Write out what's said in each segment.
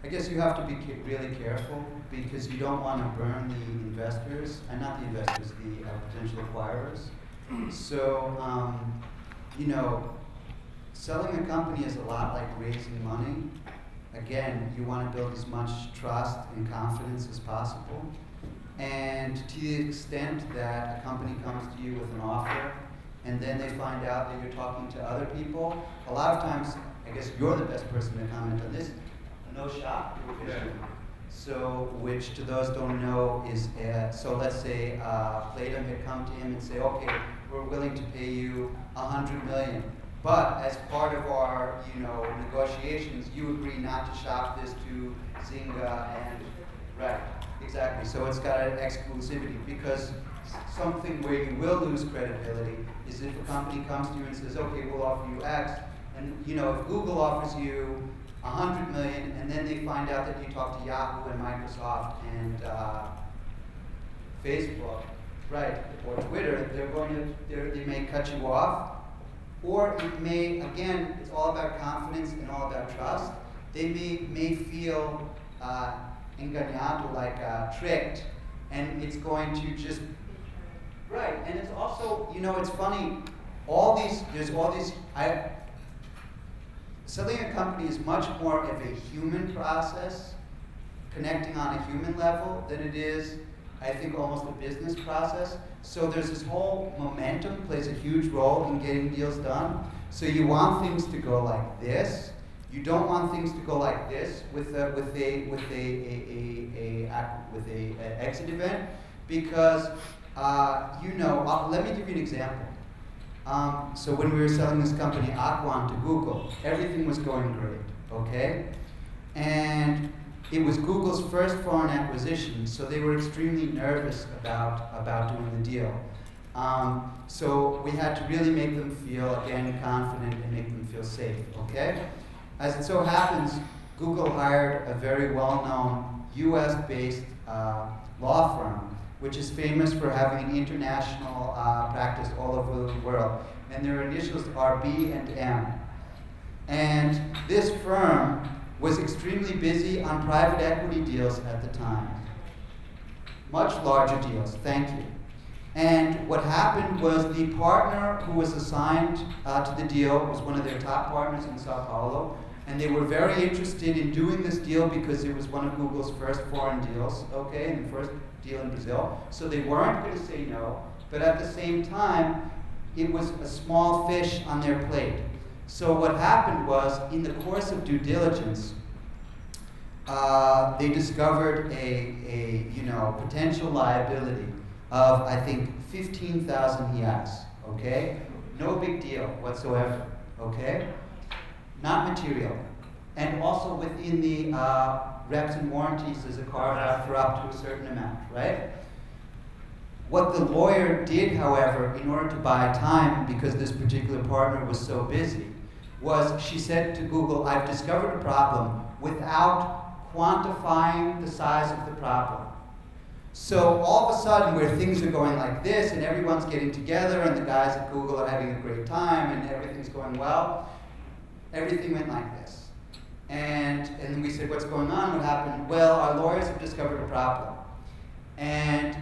I guess you have to be really careful because you don't want to burn the investors, and not the investors, the potential acquirers. So, you know, selling a company is a lot like raising money. Again, you want to build as much trust and confidence as possible. And to the extent that a company comes to you with an offer, and then they find out that you're talking to other people, a lot of times, I guess you're the best person to comment on this. No shop. Yeah. So, which to those don't know is, so let's say Plato had come to him and say, okay, we're willing to pay you $100 million, but as part of our, you know, negotiations, you agree not to shop this to Zynga and, right, exactly. So it's got an exclusivity, because something where you will lose credibility is if a company comes to you and says, okay, we'll offer you X, and you know, if Google offers you $100 million, and then they find out that you talk to Yahoo and Microsoft and Facebook, right, or Twitter, they may cut you off, or it may, again, it's all about confidence and all about trust. They may feel engañado, like tricked, and it's going to just, right, and it's also, you know, it's funny, selling a company is much more of a human process, connecting on a human level, than it is, I think, almost a business process. So there's this whole momentum plays a huge role in getting deals done. So you want things to go like this. You don't want things to go like this with a exit event, because you know. Let me give you an example. So when we were selling this company, Juan, to Google, everything was going great, okay? And it was Google's first foreign acquisition, so they were extremely nervous about doing the deal. So we had to really make them feel, again, confident and make them feel safe, okay? As it so happens, Google hired a very well-known US-based law firm, which is famous for having an international practice all over the world. And their initials are B and M. And this firm was extremely busy on private equity deals at the time. Much larger deals, thank you. And what happened was the partner who was assigned to the deal was one of their top partners in Sao Paulo. And they were very interested in doing this deal because it was one of Google's first foreign deals, okay, and the first deal in Brazil. So they weren't going to say no, but at the same time, it was a small fish on their plate. So what happened was, in the course of due diligence, they discovered a potential liability of, I think, 15,000 reais, okay? No big deal whatsoever, okay? Not material. And also within the reps and warranties, there's a carve-out for up to a certain amount, right? What the lawyer did, however, in order to buy time, because this particular partner was so busy, was she said to Google, I've discovered a problem, without quantifying the size of the problem. So all of a sudden, where things are going like this, and everyone's getting together, and the guys at Google are having a great time, and everything's going well, everything went like this. And then we said, what's going on? What happened? Well, our lawyers have discovered a problem. And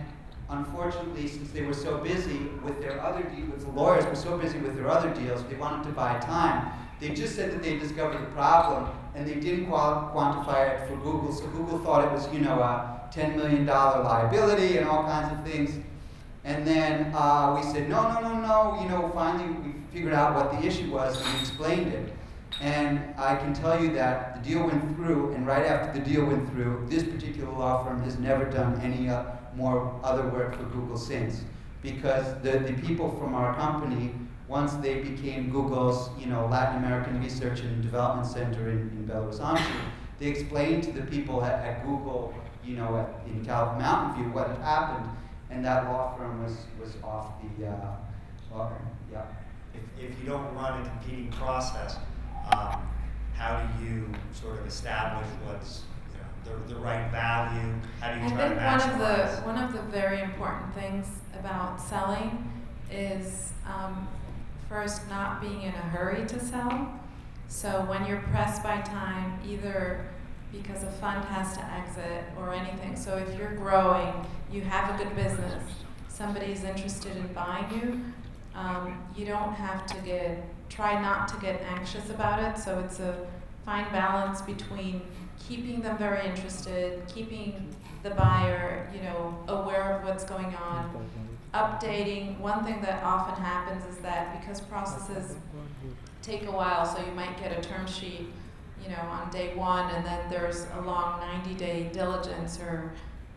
unfortunately, since they were so busy with their other deals, the lawyers were so busy with their other deals, they wanted to buy time. They just said that they discovered the problem, and they didn't quantify it for Google. So Google thought it was, a $10 million liability and all kinds of things. And then we said, no. Finally, we figured out what the issue was, and we explained it. And I can tell you that the deal went through, and right after the deal went through, this particular law firm has never done any more other work for Google since. Because the people from our company, once they became Google's Latin American Research and Development Center in Belo Horizonte, they explained to the people at Google, in Mountain View what had happened, and that law firm was off the law firm. Yeah. If you don't run a competing process, how do you sort of establish what's the right value? How do you try to maximize? I think one of the very important things about selling is first not being in a hurry to sell. So when you're pressed by time, either because a fund has to exit or anything. So if you're growing, you have a good business, somebody's interested in buying you, you don't have to try not to get anxious about it. So it's a fine balance between keeping them very interested, keeping the buyer, aware of what's going on, updating. One thing that often happens is that because processes take a while, so you might get a term sheet, on day one, and then there's a long 90-day diligence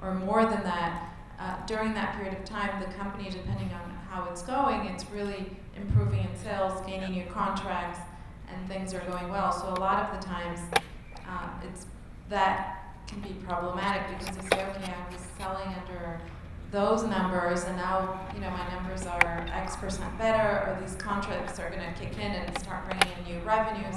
or more than that. During that period of time, the company, depending on how it's going, it's really improving in sales, gaining new contracts, and things are going well. So a lot of the times, that can be problematic because you say, okay, I was selling under those numbers, and now my numbers are X% better, or these contracts are going to kick in and start bringing in new revenues.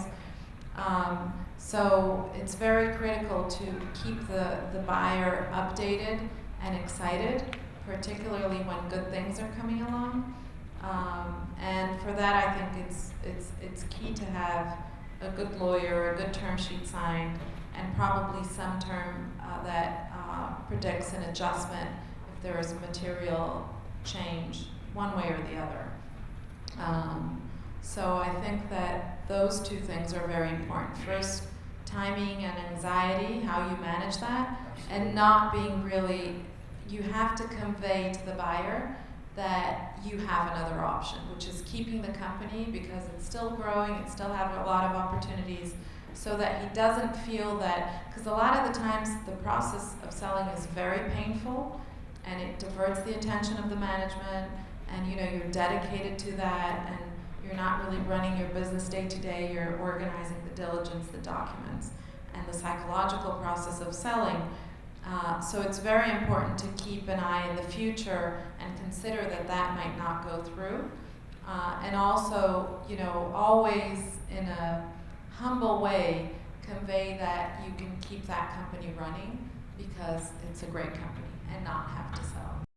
So it's very critical to keep the buyer updated and excited, particularly when good things are coming along. And for that, I think it's key to have a good lawyer, a good term sheet signed, and probably some term that predicts an adjustment if there is a material change one way or the other. So I think that those two things are very important. First, timing and anxiety, how you manage that, and not being really, you have to convey to the buyer that you have another option, which is keeping the company because it's still growing, it still has a lot of opportunities, so that he doesn't feel that, because a lot of the times the process of selling is very painful and it diverts the attention of the management, and you're dedicated to that, and you're not really running your business day to day, you're organizing the diligence, the documents, and the psychological process of selling. So it's very important to keep an eye in the future and consider that might not go through. And also, always in a humble way, convey that you can keep that company running because it's a great company and not have to sell.